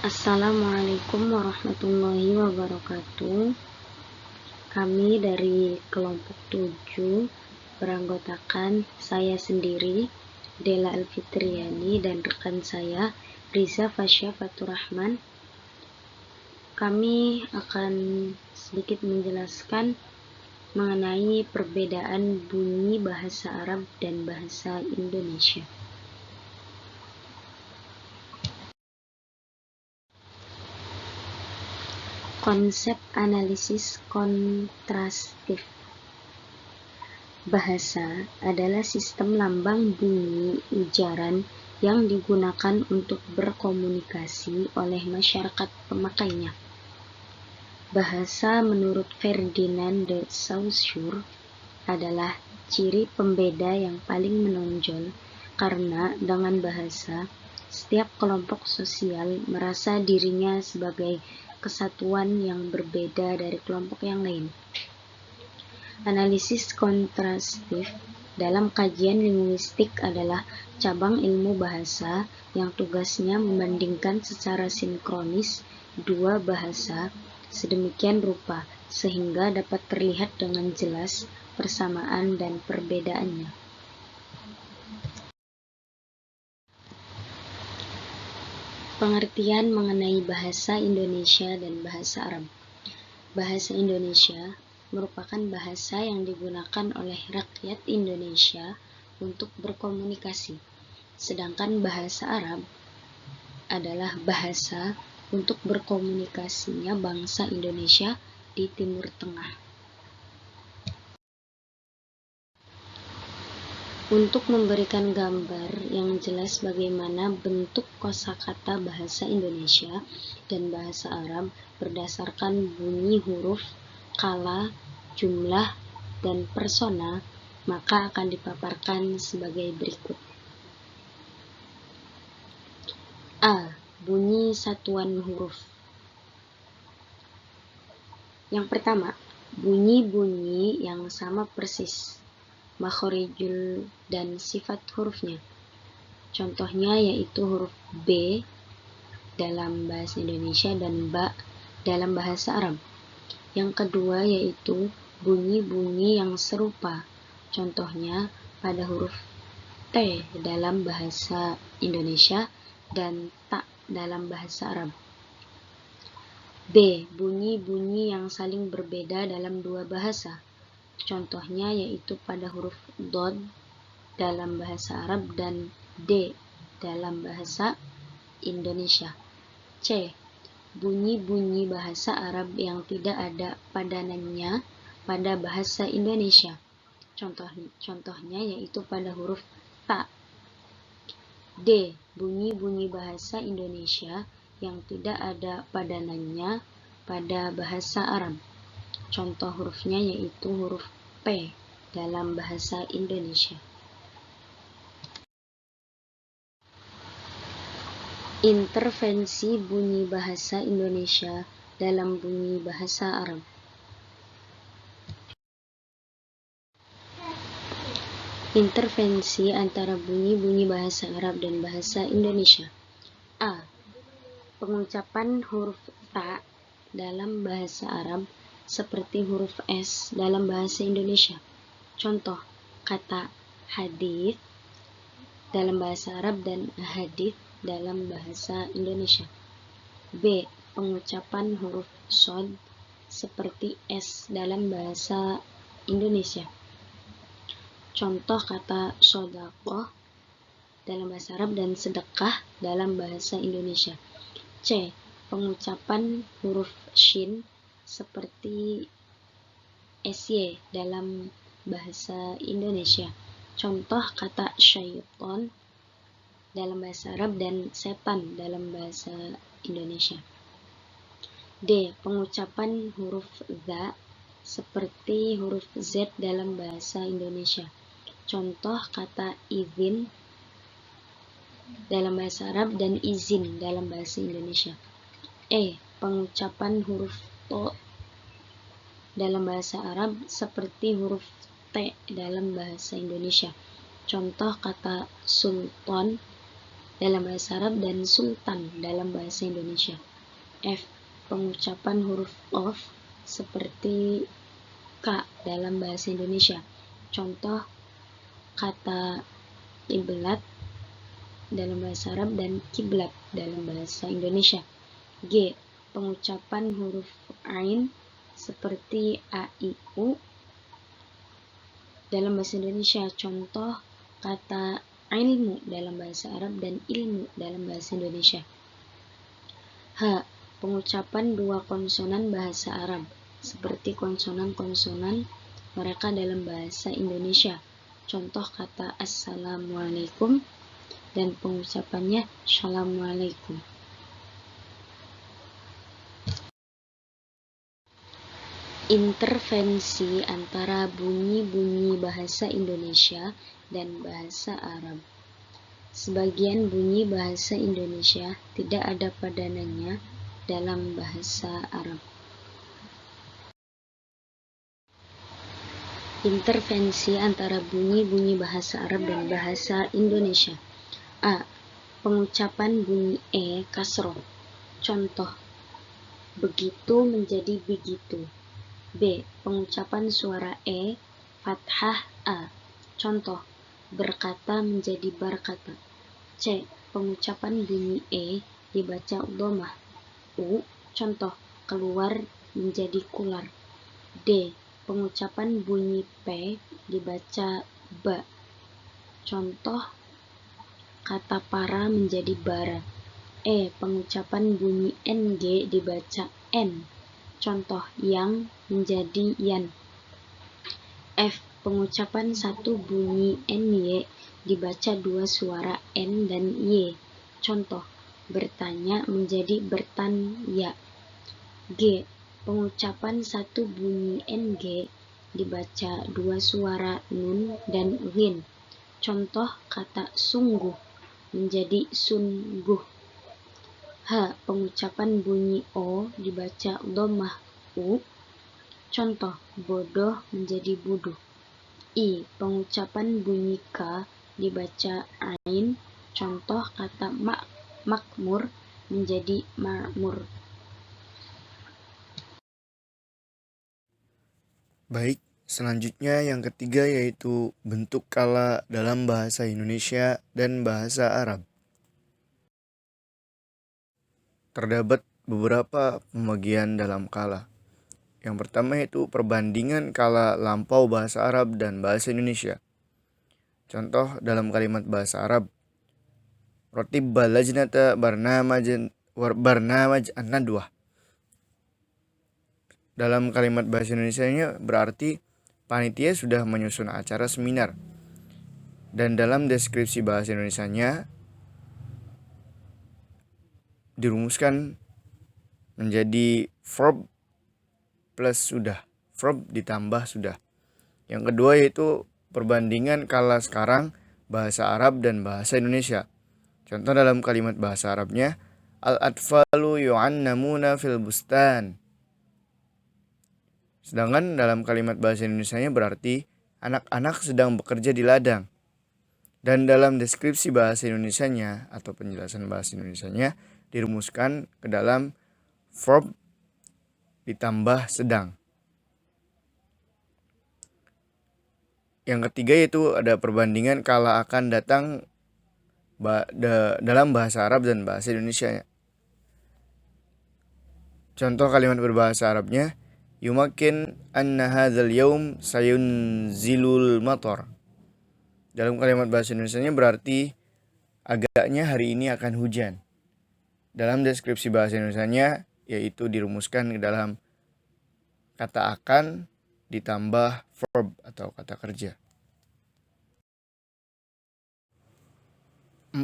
Assalamualaikum warahmatullahi wabarakatuh. Kami dari kelompok 7 beranggotakan saya sendiri, Dela Alfitriani, dan rekan saya, Riza Fasya Faturrahman. Kami akan sedikit menjelaskan mengenai perbedaan bunyi bahasa Arab dan bahasa Indonesia. Konsep analisis kontrastif. Bahasa adalah sistem lambang bunyi ujaran yang digunakan untuk berkomunikasi oleh masyarakat pemakainya. Bahasa menurut Ferdinand de Saussure adalah ciri pembeda yang paling menonjol karena dengan bahasa, setiap kelompok sosial merasa dirinya sebagai kesatuan yang berbeda dari kelompok yang lain. Analisis kontrastif dalam kajian linguistik adalah cabang ilmu bahasa yang tugasnya membandingkan secara sinkronis dua bahasa sedemikian rupa sehingga dapat terlihat dengan jelas persamaan dan perbedaannya. Pengertian mengenai bahasa Indonesia dan bahasa Arab. Bahasa Indonesia merupakan bahasa yang digunakan oleh rakyat Indonesia untuk berkomunikasi, sedangkan bahasa Arab adalah bahasa untuk berkomunikasinya bangsa Indonesia di Timur Tengah. Untuk memberikan gambar yang jelas bagaimana bentuk kosakata bahasa Indonesia dan bahasa Arab berdasarkan bunyi huruf, kala, jumlah, dan persona, maka akan dipaparkan sebagai berikut. A. Bunyi satuan huruf. Yang pertama, bunyi-bunyi yang sama persis, makhorijul dan sifat hurufnya. Contohnya yaitu huruf B dalam bahasa Indonesia dan ba dalam bahasa Arab. Yang kedua yaitu bunyi-bunyi yang serupa. Contohnya pada huruf T dalam bahasa Indonesia dan ta dalam bahasa Arab. B. Bunyi-bunyi yang saling berbeda dalam dua bahasa. Contohnya yaitu pada huruf dod dalam bahasa Arab dan D dalam bahasa Indonesia. C. Bunyi-bunyi bahasa Arab yang tidak ada padanannya pada bahasa Indonesia. Contohnya yaitu pada huruf ta. D. Bunyi-bunyi bahasa Indonesia yang tidak ada padanannya pada bahasa Arab. Contoh hurufnya yaitu huruf P dalam bahasa Indonesia. Intervensi bunyi bahasa Indonesia dalam bunyi bahasa Arab. Intervensi antara bunyi-bunyi bahasa Arab dan bahasa Indonesia. A. Pengucapan huruf ta dalam bahasa Arab seperti huruf S dalam bahasa Indonesia. Contoh, kata hadits dalam bahasa Arab dan hadits dalam bahasa Indonesia. B. Pengucapan huruf shod seperti S dalam bahasa Indonesia. Contoh kata sodaqoh dalam bahasa Arab dan sedekah dalam bahasa Indonesia. C. Pengucapan huruf shin seperti SY dalam bahasa Indonesia. Contoh kata syaiton dalam bahasa Arab dan setan dalam bahasa Indonesia. D. Pengucapan huruf za seperti huruf Z dalam bahasa Indonesia. Contoh kata izin dalam bahasa Arab dan izin dalam bahasa Indonesia. E. Pengucapan huruf to dalam bahasa Arab seperti huruf T dalam bahasa Indonesia. Contoh kata sultan dalam bahasa Arab dan sultan dalam bahasa Indonesia. F. Pengucapan huruf of seperti K dalam bahasa Indonesia. Contoh kata iblat dalam bahasa Arab dan kiblat dalam bahasa Indonesia. G. Pengucapan huruf ain seperti a, i, u dalam bahasa Indonesia. Contoh kata ilmu dalam bahasa Arab dan ilmu dalam bahasa Indonesia. H. Pengucapan dua konsonan bahasa Arab seperti konsonan-konsonan mereka dalam bahasa Indonesia. Contoh kata assalamualaikum dan pengucapannya assalamualaikum. Intervensi antara bunyi-bunyi bahasa Indonesia dan bahasa Arab. Sebagian bunyi bahasa Indonesia tidak ada padanannya dalam bahasa Arab. Intervensi antara bunyi-bunyi bahasa Arab dan bahasa Indonesia. A. Pengucapan bunyi e kasroh. Contoh, begitu menjadi begitu. B. Pengucapan suara e fathah a. Contoh, berkata menjadi berkata. C. Pengucapan bunyi e dibaca dhammah u. Contoh, keluar menjadi kular. D. Pengucapan bunyi p dibaca ba. Contoh, kata para menjadi bara. E. Pengucapan bunyi ng dibaca n. Contoh, yang menjadi yan. F. Pengucapan satu bunyi ny dibaca dua suara n dan y. Contoh, bertanya menjadi bertanya. G. Pengucapan satu bunyi ng dibaca dua suara nun dan ghin. Contoh, kata sungguh menjadi sungguh. H. Pengucapan bunyi o dibaca dhammah u. Contoh, bodoh menjadi buduh. I. Pengucapan bunyi k dibaca ain. Contoh, kata makmur menjadi ma'mur. Baik, selanjutnya yang ketiga yaitu bentuk kala dalam bahasa Indonesia dan bahasa Arab. Terdapat beberapa pembagian dalam kala. Yang pertama yaitu perbandingan kala lampau bahasa Arab dan bahasa Indonesia. Contoh dalam kalimat bahasa Arab, Rotibba lajnata barnamaj an-nadwah. Dalam kalimat bahasa Indonesianya berarti panitia sudah menyusun acara seminar. Dan dalam deskripsi bahasa Indonesianya dirumuskan menjadi verb plus sudah, verb ditambah sudah. Yang kedua yaitu perbandingan kala sekarang bahasa Arab dan bahasa Indonesia. Contoh dalam kalimat bahasa Arabnya, al-atfalu yu'annamuna fil bustan. Sedangkan dalam kalimat bahasa Indonesianya berarti anak-anak sedang bekerja di ladang. Dan dalam deskripsi bahasa Indonesianya atau penjelasan bahasa Indonesianya dirumuskan ke dalam verb ditambah sedang. Yang ketiga yaitu ada perbandingan kala akan datang dalam bahasa Arab dan bahasa Indonesia. Contoh kalimat berbahasa Arabnya, yumakin anna hadzal yaum sayunzilul matar. Dalam kalimat bahasa Indonesianya berarti agaknya hari ini akan hujan. Dalam deskripsi bahasa Indonesianya yaitu dirumuskan ke dalam kata akan ditambah verb atau kata kerja.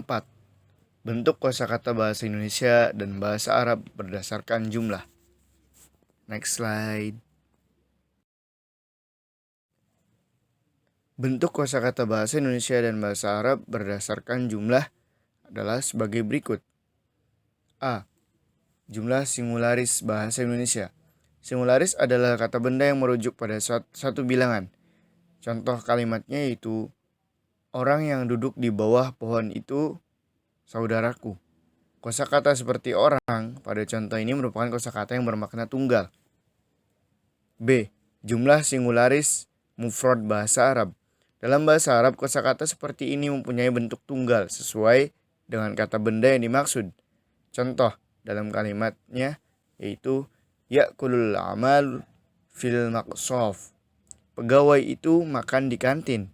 4. Bentuk kosakata bahasa Indonesia dan bahasa Arab berdasarkan jumlah. Next slide. Bentuk kosakata bahasa Indonesia dan bahasa Arab berdasarkan jumlah adalah sebagai berikut. A. Jumlah singularis bahasa Indonesia. Singularis adalah kata benda yang merujuk pada satu bilangan. Contoh kalimatnya yaitu orang yang duduk di bawah pohon itu saudaraku. Kosakata seperti orang pada contoh ini merupakan kosakata yang bermakna tunggal. B. Jumlah singularis mufrad bahasa Arab. Dalam bahasa Arab, kosakata seperti ini mempunyai bentuk tunggal sesuai dengan kata benda yang dimaksud. Contoh dalam kalimatnya yaitu ya'kulul amal fil maqsaf. Pegawai itu makan di kantin.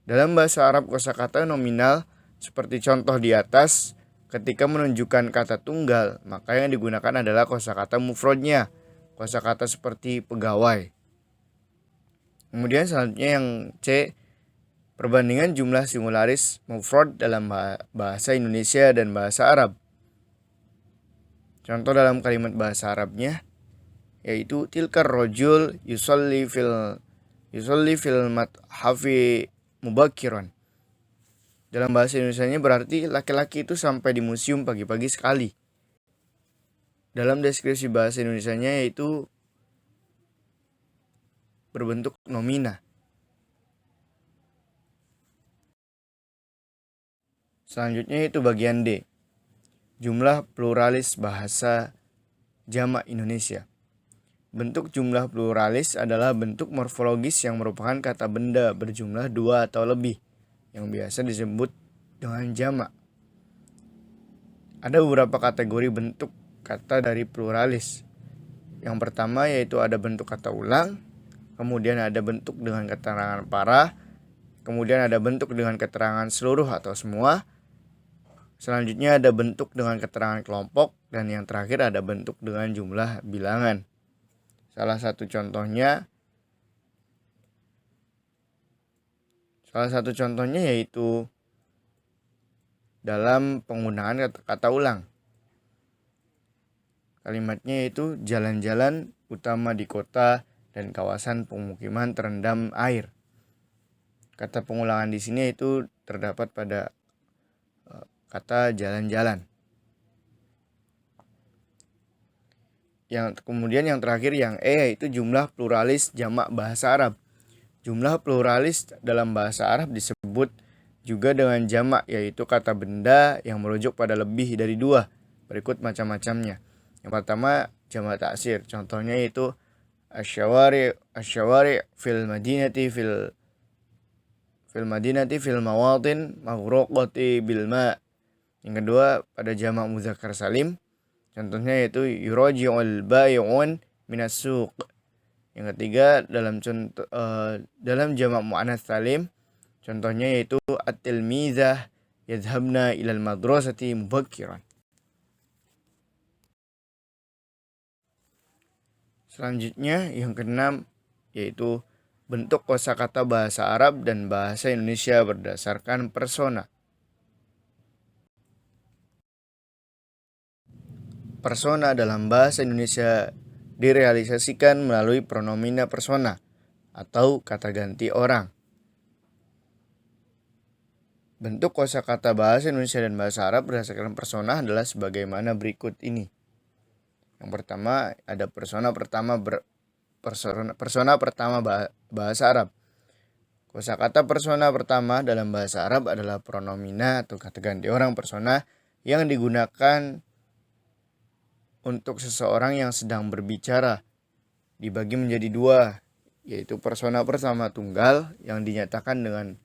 Dalam bahasa Arab, kosakata nominal seperti contoh di atas ketika menunjukkan kata tunggal, maka yang digunakan adalah kosakata mufradnya, kosakata seperti pegawai. Kemudian selanjutnya yang C, perbandingan jumlah singularis mufrad dalam bahasa Indonesia dan bahasa Arab. Contoh dalam kalimat bahasa Arabnya yaitu tilkar rojul yusolli fil mathafi mubakiron. Dalam bahasa Indonesianya berarti laki-laki itu sampai di museum pagi-pagi sekali. Dalam deskripsi bahasa Indonesianya yaitu berbentuk nomina. Selanjutnya itu bagian D. Jumlah pluralis bahasa jamak Indonesia. Bentuk jumlah pluralis adalah bentuk morfologis yang merupakan kata benda berjumlah 2 atau lebih, yang biasa disebut dengan jamak. Ada beberapa kategori bentuk kata dari pluralis. Yang pertama yaitu ada bentuk kata ulang, kemudian ada bentuk dengan keterangan parah, kemudian ada bentuk dengan keterangan seluruh atau semua, selanjutnya ada bentuk dengan keterangan kelompok, dan yang terakhir ada bentuk dengan jumlah bilangan. Salah satu contohnya yaitu dalam penggunaan kata ulang. Kalimatnya yaitu jalan-jalan utama di kota dan kawasan pemukiman terendam air. Kata pengulangan di sini itu terdapat pada kata jalan-jalan. Kemudian yang terakhir yang E yaitu jumlah pluralis jamak bahasa Arab. Jumlah pluralis dalam bahasa Arab disebut juga dengan jamak, yaitu kata benda yang merujuk pada lebih dari 2. Berikut macam-macamnya. Yang pertama jamak taksir. Contohnya yaitu asyawari fil madinati fil mawadin maghruqati bil ma. Yang kedua pada jamak muzakkar salim. Contohnya yaitu yuraji'ul bai'un minas suq. Yang ketiga dalam jamak muannats salim, contohnya yaitu at-tilmizah yadhhabna ilal madrasati mubakkiran. Selanjutnya yang keenam yaitu bentuk kosakata bahasa Arab dan bahasa Indonesia berdasarkan persona. Persona dalam bahasa Indonesia direalisasikan melalui pronomina persona atau kata ganti orang. Bentuk kosakata bahasa Indonesia dan bahasa Arab berdasarkan persona adalah sebagaimana berikut ini. Yang pertama ada persona pertama bahasa Arab. Kosakata persona pertama dalam bahasa Arab adalah pronomina atau kata ganti orang persona yang digunakan untuk seseorang yang sedang berbicara, dibagi menjadi 2, yaitu persona pertama tunggal yang dinyatakan dengan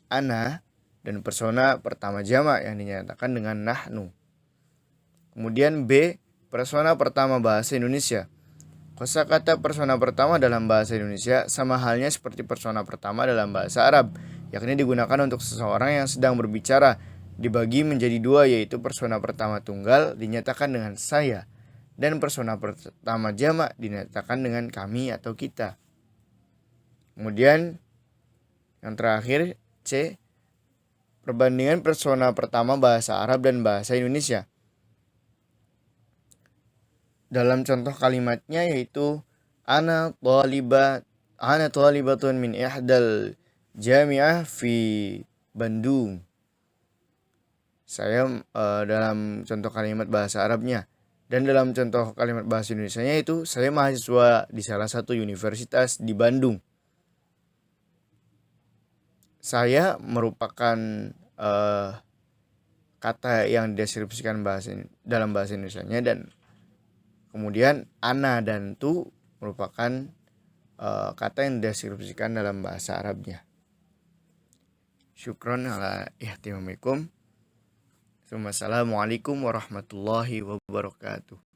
ana dan persona pertama jamak yang dinyatakan dengan nahnu. Kemudian B, persona pertama bahasa Indonesia. Kosakata persona pertama dalam bahasa Indonesia sama halnya seperti persona pertama dalam bahasa Arab, yakni digunakan untuk seseorang yang sedang berbicara, dibagi menjadi 2, yaitu persona pertama tunggal dinyatakan dengan saya, dan persona pertama jamak dinyatakan dengan kami atau kita. Kemudian yang terakhir C, perbandingan persona pertama bahasa Arab dan bahasa Indonesia. Dalam contoh kalimatnya yaitu ana thalibatun min ihdal jami'ah fi Bandung. Saya dalam contoh kalimat bahasa Arabnya. Dan dalam contoh kalimat bahasa Indonesianya itu saya mahasiswa di salah satu universitas di Bandung. Saya merupakan kata yang dideskripsikan dalam bahasa Indonesianya, dan kemudian ana dan tu merupakan kata yang dideskripsikan dalam bahasa Arabnya. Syukron ala ihtimamikum. Assalamualaikum warahmatullahi wabarakatuh.